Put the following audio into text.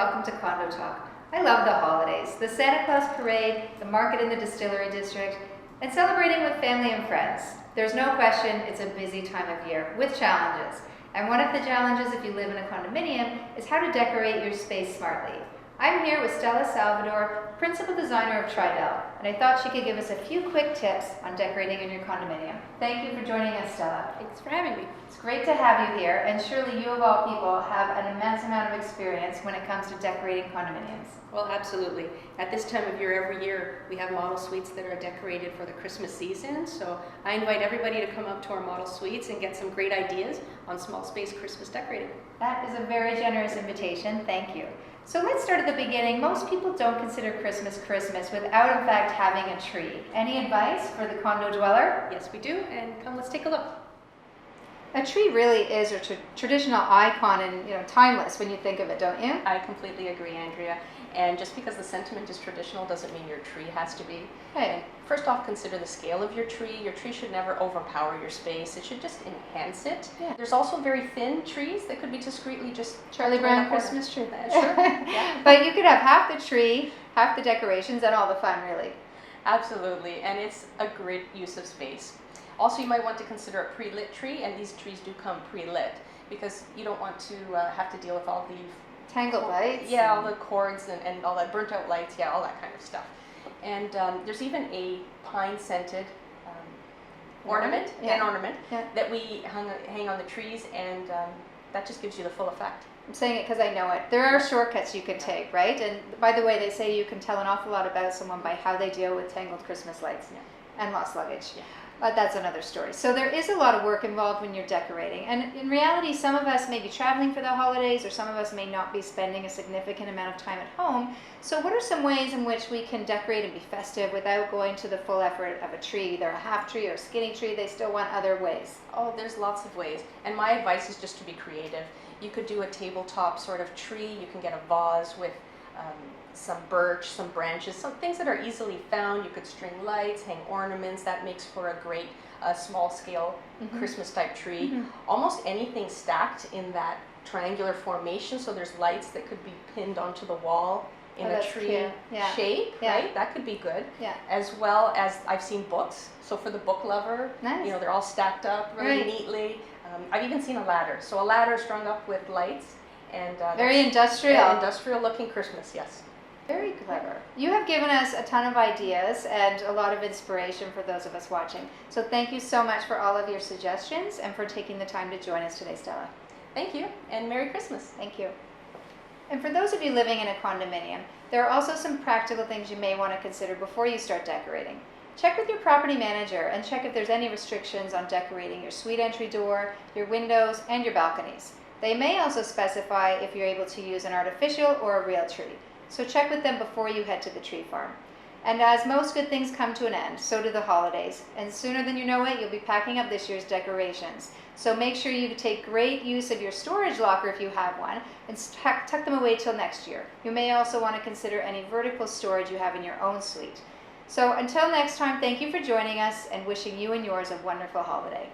welcome to Condo Talk. I love the holidays, the Santa Claus parade, the market in the Distillery District, and celebrating with family and friends. There's no question it's a busy time of year with challenges. And one of the challenges if you live in a condominium is how to decorate your space smartly. I'm here with Stella Salvador, principal designer of Tridel, and I thought she could give us a few quick tips on decorating in your condominium. Thank you for joining us, Stella. Thanks for having me. It's great to have you here, and surely you of all people have an immense amount of experience when it comes to decorating condominiums. Well, absolutely. At this time of year, every year, we have model suites that are decorated for the Christmas season. So I invite everybody to come up to our model suites and get some great ideas on small space Christmas decorating. That is a very generous invitation. Thank you. So let's start at the beginning. Most people don't consider Christmas without in fact having a tree. Any advice for the condo dweller? Yes, we do, and come, let's take a look. A tree really is a traditional icon and timeless when you think of it, don't you? I completely agree, Andrea. And just because the sentiment is traditional doesn't mean your tree has to be. Hey. First off, consider the scale of your tree. Your tree should never overpower your space. It should just enhance it. Yeah. There's also very thin trees that could be discreetly just Charlie Brown Christmas tree. Sure. Yeah. But you could have half the tree, half the decorations, and all the fun, really. Absolutely, and it's a great use of space. Also, you might want to consider a pre-lit tree, and these trees do come pre-lit because you don't want to have to deal with all the tangled lights. Yeah, all the cords and all that burnt out lights, yeah, all that kind of stuff. And there's even a pine-scented ornament that we hang on the trees, and that just gives you the full effect. I'm saying it because I know it. There are shortcuts you can take, right? And by the way, they say you can tell an awful lot about someone by how they deal with tangled Christmas lights and lost luggage. Yeah. That's another story. So there is a lot of work involved when you're decorating. And in reality, some of us may be traveling for the holidays, or some of us may not be spending a significant amount of time at home. So what are some ways in which we can decorate and be festive without going to the full effort of a tree, either a half tree or a skinny tree? They still want other ways. Oh, there's lots of ways. And my advice is just to be creative. You could do a tabletop sort of tree. You can get a vase with some birch, some branches, some things that are easily found. You could string lights, hang ornaments. That makes for a great small scale Christmas type tree. Almost anything stacked in that triangular formation, so there's lights that could be pinned onto the wall in a tree shape, right? That could be good. Yeah. As well as I've seen books. So for the book lover, nice. They're all stacked up really neatly. I've even seen a ladder. So a ladder strung up with lights. And very industrial. Yeah, industrial looking Christmas, yes. Very clever. You have given us a ton of ideas and a lot of inspiration for those of us watching. So thank you so much for all of your suggestions and for taking the time to join us today, Stella. Thank you, and Merry Christmas. Thank you. And for those of you living in a condominium, there are also some practical things you may want to consider before you start decorating. Check with your property manager and check if there's any restrictions on decorating your suite entry door, your windows, and your balconies. They may also specify if you're able to use an artificial or a real tree. So check with them before you head to the tree farm. And as most good things come to an end, so do the holidays. And sooner than you know it, you'll be packing up this year's decorations. So make sure you take great use of your storage locker if you have one, and tuck them away till next year. You may also want to consider any vertical storage you have in your own suite. So until next time, thank you for joining us and wishing you and yours a wonderful holiday.